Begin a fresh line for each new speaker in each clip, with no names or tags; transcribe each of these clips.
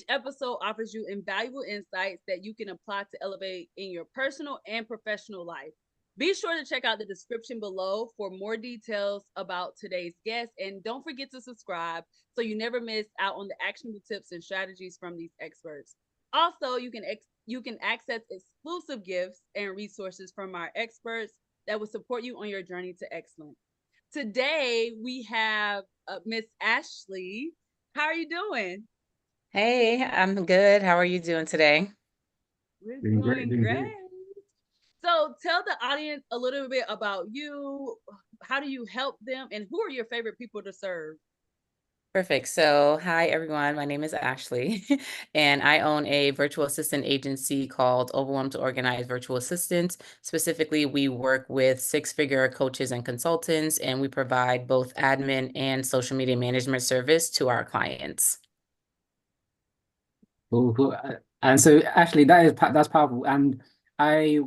episode offers you invaluable insights that you can apply to elevate in your personal and professional life. Be sure to check out the description below for more details about today's guest. And don't forget to subscribe so you never miss out on the actionable tips and strategies from these experts. Also, you can access exclusive gifts and resources from our experts that will support you on your journey to excellence. Today, we have Miss Ashley. How are you doing?
Hey, I'm good. How are you doing today?
We're
Doing great,
doing
doing
great.
great.
So tell the audience a little bit about you. How do you help them? And who are your favorite people to serve?
Perfect. So, hi everyone. My name is Ashley, and I own a virtual assistant agency called Overwhelm to Organize Virtual Assistants. Specifically, we work with six-figure coaches and consultants, and we provide both admin and social media management service to our clients.
Cool, cool. And so actually that's powerful. And I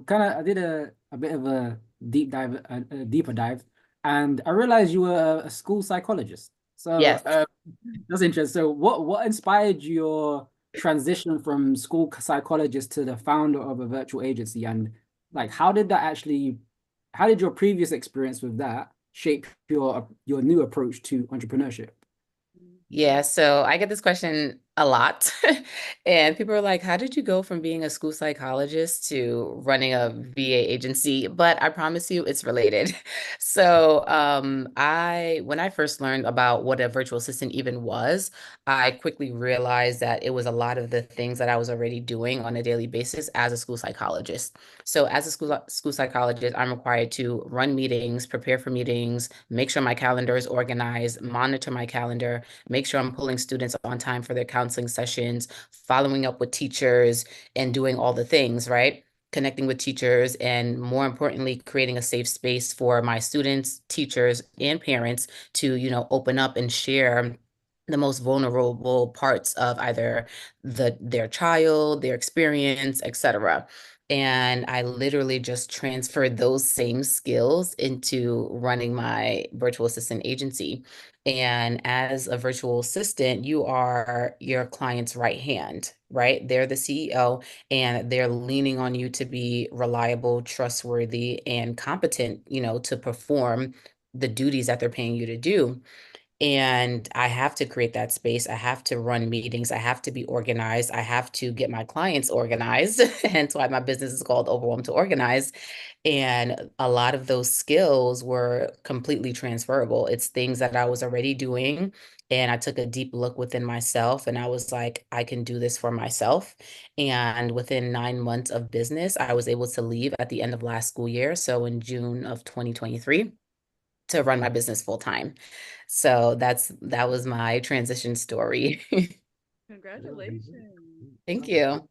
did a bit of a a deeper dive, and I realized you were a school psychologist. So
Yes.
that's interesting. So what inspired your transition from school psychologist to the founder of a virtual agency? And like how did your previous experience with that shape your new approach to entrepreneurship?
Yeah, so I get this question a lot. And people are like, how did you go from being a school psychologist to running a VA agency? But I promise you it's related. So when I first learned about what a virtual assistant even was, I quickly realized that it was a lot of the things that I was already doing on a daily basis as a school psychologist. So as a school psychologist, I'm required to run meetings, prepare for meetings, make sure my calendar is organized, monitor my calendar, make sure I'm pulling students on time for their counseling sessions, following up with teachers, and doing all the things, right? Connecting with teachers, and more importantly, creating a safe space for my students, teachers, and parents to, open up and share the most vulnerable parts of either their child, their experience, etc. And I literally just transferred those same skills into running my virtual assistant agency. And as a virtual assistant, you are your client's right hand, right? They're the CEO and they're leaning on you to be reliable, trustworthy, and competent, to perform the duties that they're paying you to do. And I have to create that space. I have to run meetings. I have to be organized. I have to get my clients organized. Hence why my business is called Overwhelm to Organize. And a lot of those skills were completely transferable. It's things that I was already doing. And I took a deep look within myself and I was like, I can do this for myself. And within 9 months of business, I was able to leave at the end of last school year. So in June of 2023 to run my business full time. So that was my transition story.
Congratulations.
Thank you.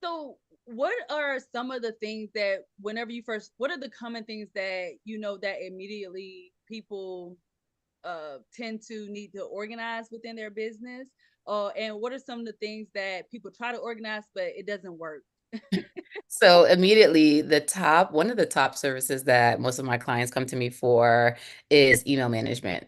So, what are some of the things that whenever you first, what are the common things that you know that immediately people tend to need to organize within their business? And what are some of the things that people try to organize but it doesn't work?
So immediately one of the top services that most of my clients come to me for is email management.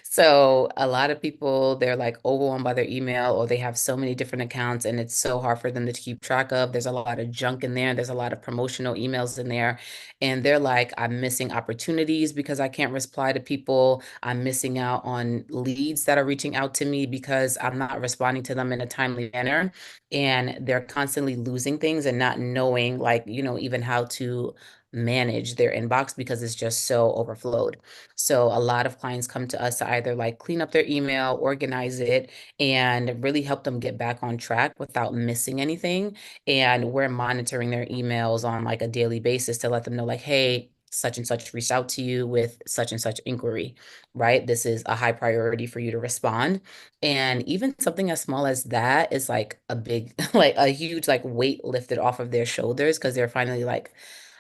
So a lot of people, they're like overwhelmed by their email or they have so many different accounts and it's so hard for them to keep track of. There's a lot of junk in there. There's a lot of promotional emails in there. And they're like, I'm missing opportunities because I can't reply to people. I'm missing out on leads that are reaching out to me because I'm not responding to them in a timely manner, and they're constantly losing things and not knowing like even how to manage their inbox because it's just so overflowed. So a lot of clients come to us to either like clean up their email, organize it, and really help them get back on track without missing anything. And we're monitoring their emails on like a daily basis to let them know like, hey, such and such reached out to you with such and such inquiry, right? This is a high priority for you to respond. And even something as small as that is like a big, like a huge like weight lifted off of their shoulders because they're finally like,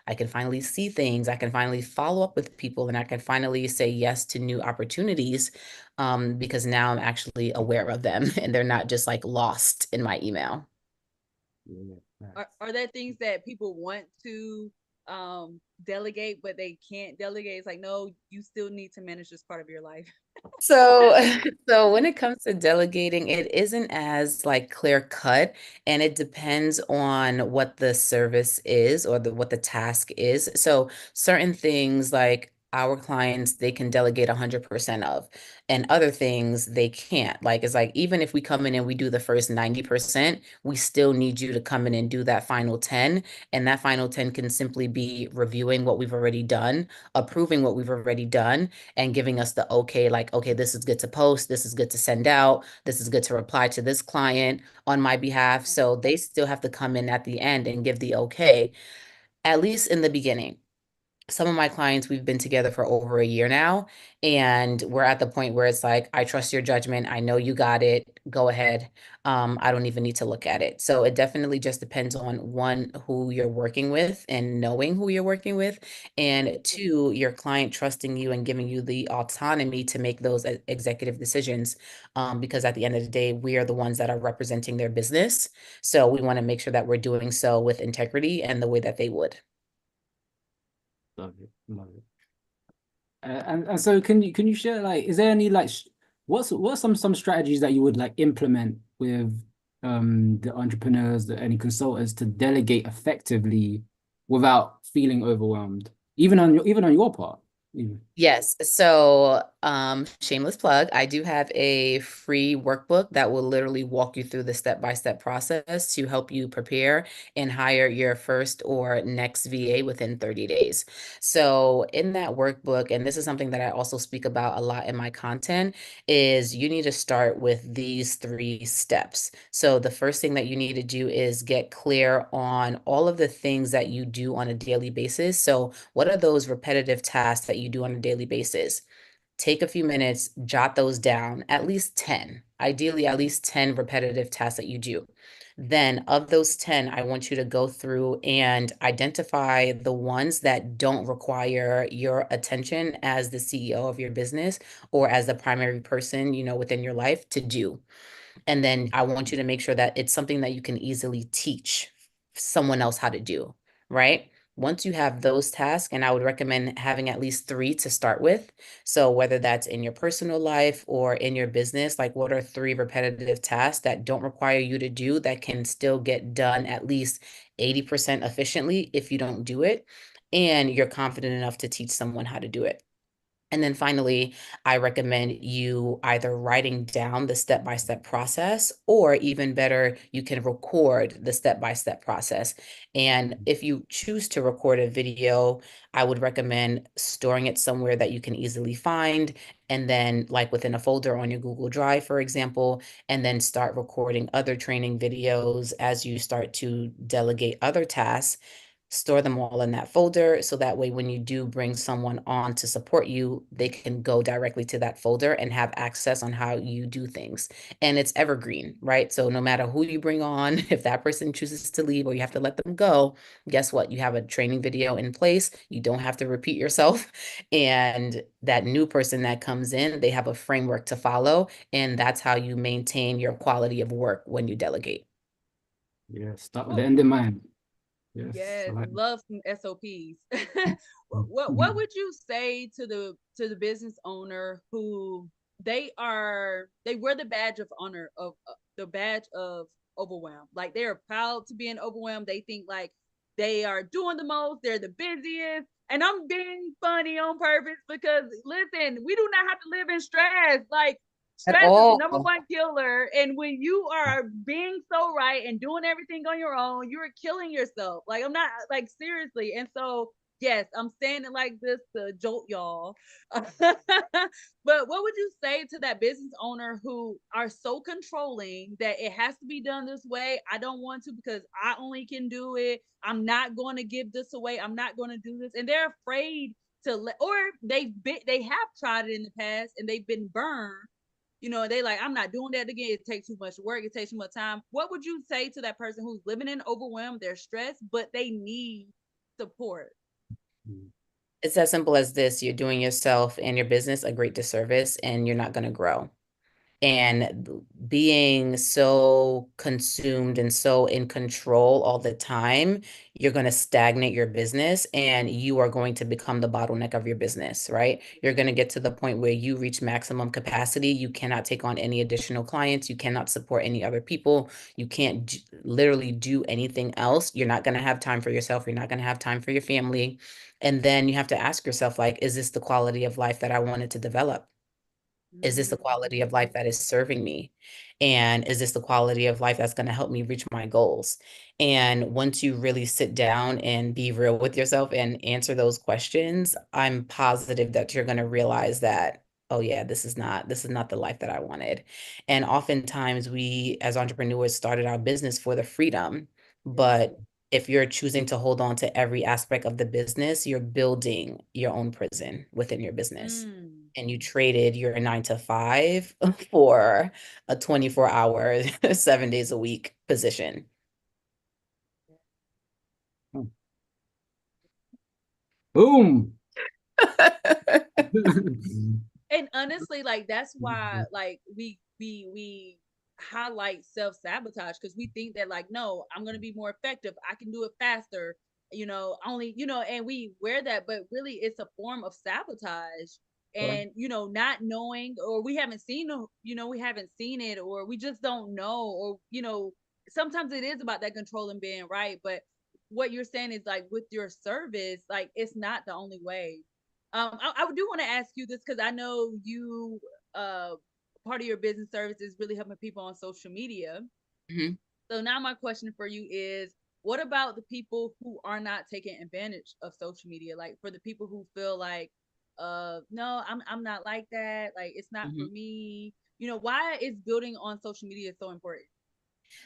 I can finally see things. I can finally follow up with people and I can finally say yes to new opportunities, because now I'm actually aware of them and they're not just like lost in my email.
Yeah,
Are,
nice.
are there things that people want to delegate, but they can't delegate. It's like, no, you still need to manage this part of your life.
So, so when it comes to delegating, it isn't as like clear cut, and it depends on what the service is or what the task is. So certain things like our clients, they can delegate 100% of, and other things they can't. Like it's like even if we come in and we do the first 90%, we still need you to come in and do that final 10. And that final 10 can simply be reviewing what we've already done, approving what we've already done, and giving us the okay, like, okay, this is good to post, this is good to send out, this is good to reply to this client on my behalf. So they still have to come in at the end and give the okay, at least in the beginning. Some of my clients, we've been together for over a year now, and we're at the point where it's like, I trust your judgment. I know you got it. Go ahead. I don't even need to look at it. So it definitely just depends on one, who you're working with and knowing who you're working with, and two, your client trusting you and giving you the autonomy to make those executive decisions. Because at the end of the day, we are the ones that are representing their business. So we want to make sure that we're doing so with integrity and the way that they would.
Love it, love it. And so can you share, like, is there any like what's some strategies that you would like implement with the entrepreneurs, any consultants, to delegate effectively without feeling overwhelmed, even on your part, even.
Yes. So, shameless plug, I do have a free workbook that will literally walk you through the step-by-step process to help you prepare and hire your first or next VA within 30 days. So, in that workbook, and this is something that I also speak about a lot in my content, is you need to start with these 3 steps. So, the first thing that you need to do is get clear on all of the things that you do on a daily basis. So, what are those repetitive tasks that you do on a daily basis? Take a few minutes, jot those down, at least 10, ideally, at least 10 repetitive tasks that you do. Then, of those 10, I want you to go through and identify the ones that don't require your attention as the CEO of your business or as the primary person, within your life to do. And then I want you to make sure that it's something that you can easily teach someone else how to do, right? Once you have those tasks, and I would recommend having at least 3 to start with. So whether that's in your personal life or in your business, like what are 3 repetitive tasks that don't require you to do that can still get done at least 80% efficiently if you don't do it, and you're confident enough to teach someone how to do it. And then finally, I recommend you either writing down the step-by-step process, or even better, you can record the step-by-step process. And if you choose to record a video, I would recommend storing it somewhere that you can easily find. And then like within a folder on your Google Drive, for example, and then start recording other training videos as you start to delegate other tasks. Store them all in that folder, so that way when you do bring someone on to support you, they can go directly to that folder and have access on how you do things. And it's evergreen, right? So no matter who you bring on, if that person chooses to leave or you have to let them go, guess what? You have a training video in place. You don't have to repeat yourself. And that new person that comes in, they have a framework to follow. And that's how you maintain your quality of work when you delegate.
Yeah, start with the end in mind. Yes, I
Yes,
like
love some SOPs. What
Mhm.
would you say to the business owner who they wear the badge of honor of the badge of overwhelm. Like they're proud to be in overwhelm. They think like they are doing the most, they're the busiest. And I'm being funny on purpose because listen, we do not have to live in stress. Like
At
stress is the number
all.
one killer. And when you are being so right and doing everything on your own, you're killing yourself. Like I'm not like seriously. And so yes, I'm saying it like this to jolt y'all. But what would you say to that business owner who are so controlling that it has to be done this way? I don't want to because I only can do it. I'm not going to give this away. I'm not going to do this. And they're afraid to let, or they have tried it in the past and they've been burned. They like, I'm not doing that again. It takes too much work. It takes too much time. What would you say to that person who's living in overwhelm? They're stressed, but they need support.
Mhm.
It's as simple as this. You're doing yourself and your business a great disservice, and you're not going to grow. And being so consumed and so in control all the time, you're going to stagnate your business and you are going to become the bottleneck of your business, right? You're going to get to the point where you reach maximum capacity. You cannot take on any additional clients. You cannot support any other people. You can't literally do anything else. You're not going to have time for yourself. You're not going to have time for your family. And then you have to ask yourself, like, is this the quality of life that I wanted to develop? Is this the quality of life that is serving me? And is this the quality of life that's going to help me reach my goals? And once you really sit down and be real with yourself and answer those questions, I'm positive that you're going to realize that, oh yeah, this is not the life that I wanted. And oftentimes we as entrepreneurs started our business for the freedom,
Yeah.
but if you're choosing to hold on to every aspect of the business, you're building your own prison within your business.
Mm.
And you traded your 9 to 5 for a 24-hour, 7 days a week position.
Boom.
And honestly, like that's why like we highlight self-sabotage, because we think that like, no, I'm gonna be more effective, I can do it faster, only, and we wear that, but really it's a form of sabotage. And not knowing, or we haven't seen, we haven't seen it, or we just don't know, or sometimes it is about that control and being right. But what you're saying is like with your service, like it's not the only way. I do want to ask you this, because I know you, part of your business service is really helping people on social media.
Mhm.
So now my question for you is, what about the people who are not taking advantage of social media? Like for the people who feel like, no, I'm not like that. Like it's not for
Mhm.
me. Why is building on social media so important?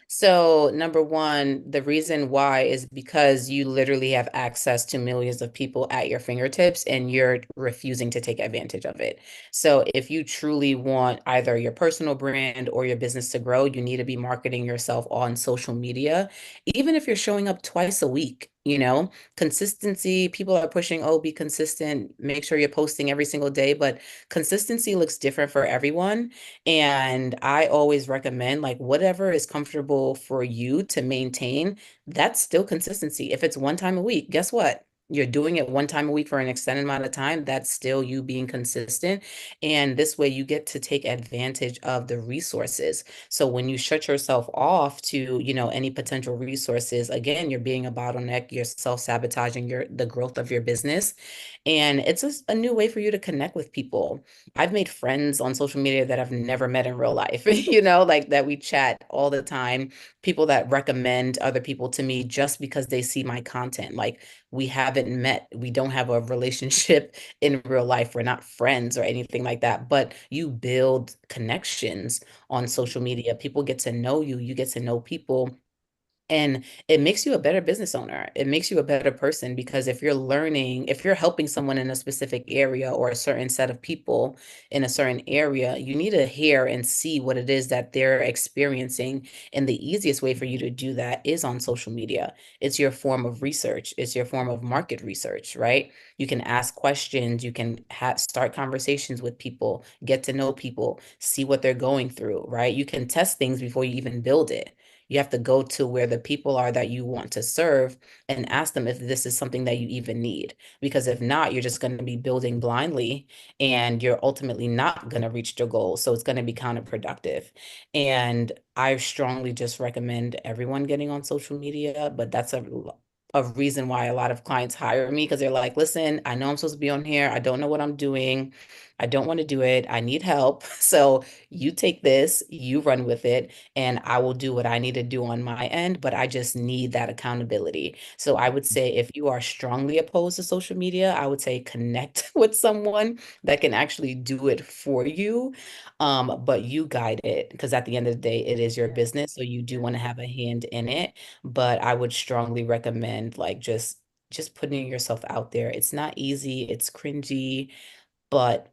So, number one, the reason why is because you literally have access to millions of people at your fingertips and you're refusing to take advantage of it. So, if you truly want either your personal brand or your business to grow, you need to be marketing yourself on social media, even if you're showing up twice a week. Consistency, people are pushing, oh, be consistent, make sure you're posting every single day, but consistency looks different for everyone. And I always recommend like whatever is comfortable for you to maintain, that's still consistency. If it's 1 time a week, guess what? You're doing it 1 time a week for an extended amount of time. That's still you being consistent. And this way you get to take advantage of the resources. So when you shut yourself off to, any potential resources, again, you're being a bottleneck, you're self-sabotaging the growth of your business. And it's just a new way for you to connect with people. I've made friends on social media that I've never met in real life, like that we chat all the time, people that recommend other people to me just because they see my content. Like we haven't met, we don't have a relationship in real life, we're not friends or anything like that, but you build connections on social media. People get to know you, you get to know people. And it makes you a better business owner. It makes you a better person because if you're learning, if you're helping someone in a specific area or a certain set of people in a certain area, you need to hear and see what it is that they're experiencing. And the easiest way for you to do that is on social media. It's your form of research, it's your form of market research, right? You can ask questions, you can start conversations with people, get to know people, see what they're going through, right? You can test things before you even build it. You have to go to where the people are that you want to serve and ask them if this is something that you even need. Because if not, you're just going to be building blindly and you're ultimately not going to reach your goal. So it's going to be counterproductive. And I strongly just recommend everyone getting on social media, but that's a reason why a lot of clients hire me because they're like, listen, I know I'm supposed to be on here. I don't know what I'm doing. I don't want to do it. I need help. So you take this, you run with it, and I will do what I need to do on my end, but I just need that accountability. So I would say if you are strongly opposed to social media, I would say connect with someone that can actually do it for you. But you guide it because at the end of the day, it is your
Yeah.
business. So you do
Yeah.
want to have a hand in it. But I would strongly recommend like just putting yourself out there. It's not easy, it's cringy, but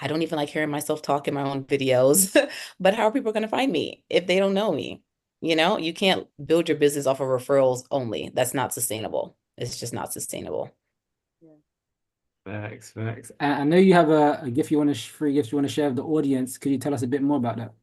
I don't even like hearing myself talk in my own videos. But how are people going to find me if they don't know me? You can't build your business off of referrals only. That's not sustainable. It's just not sustainable.
Yeah.
Facts, facts. And I know you have a gift you want to free gift you want to share with the audience. Could you tell us a bit more about that?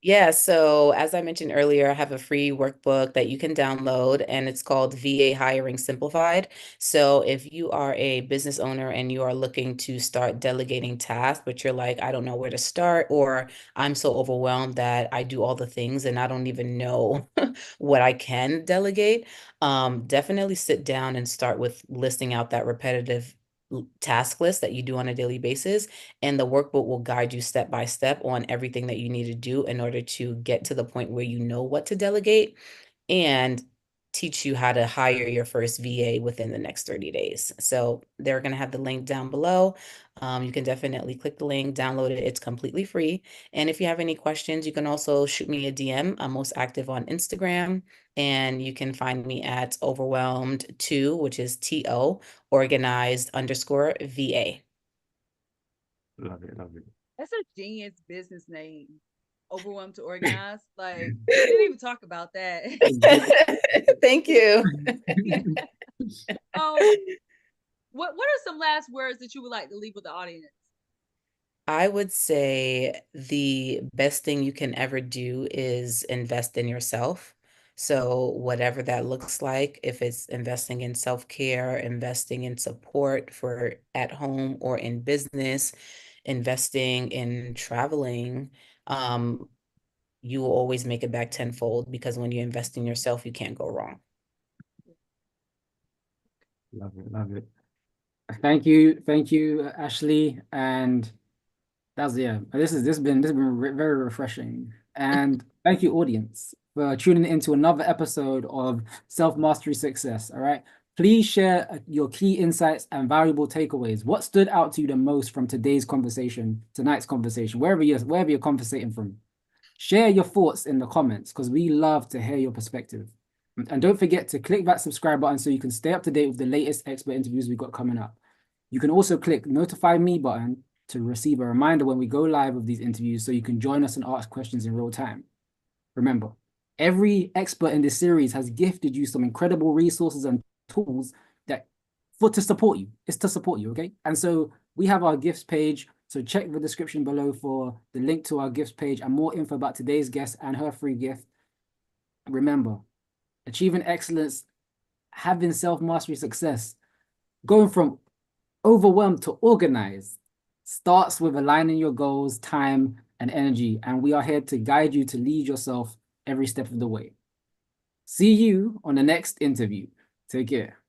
Yeah, so as I mentioned earlier, I have a free workbook that you can download, and it's called VA Hiring Simplified. So if you are a business owner and you are looking to start delegating tasks, but you're like, I don't know where to start, or I'm so overwhelmed that I do all the things and I don't even know what I can delegate, definitely sit down and start with listing out that repetitive task list that you do on a daily basis, and the workbook will guide you step by step on everything that you need to do in order to get to the point where you know what to delegate, and teach you how to hire your first VA within the next 30 days. So they're going to have the link down below. You can definitely click the link, download it. It's completely free. And if you have any questions, you can also shoot me a DM. I'm most active on Instagram, and you can find me at overwhelmed2, which is TO, organized underscore VA.
Love it, love it.
That's a genius business name. Overwhelmed to organize. Like we didn't even talk about that.
Thank you.
um, what are some last words that you would like to leave with the audience?
I would say the best thing you can ever do is invest in yourself. So, whatever that looks like, if it's investing in self-care, investing in support for at home or in business, investing in traveling, um, you will always make it back tenfold, because when you invest in yourself, you can't go wrong.
Love it, love it. Thank you, Ashley. And that's this has been very refreshing. And thank you, audience, for tuning into another episode of Self Mastery Success. All right. Please share your key insights and valuable takeaways. What stood out to you the most from tonight's conversation, wherever you're conversating from. Share your thoughts in the comments, because we love to hear your perspective. And don't forget to click that subscribe button so you can stay up to date with the latest expert interviews we've got coming up. You can also click notify me button to receive a reminder when we go live with these interviews, so you can join us and ask questions in real time. Remember, every expert in this series has gifted you some incredible resources and tools to support you. It's to support you, okay? And so we have our gifts page. So check the description below for the link to our gifts page and more info about today's guest and her free gift. Remember, achieving excellence, having self-mastery success, going from overwhelmed to organized starts with aligning your goals, time, and energy. And we are here to guide you to lead yourself every step of the way. See you on the next interview. Take care.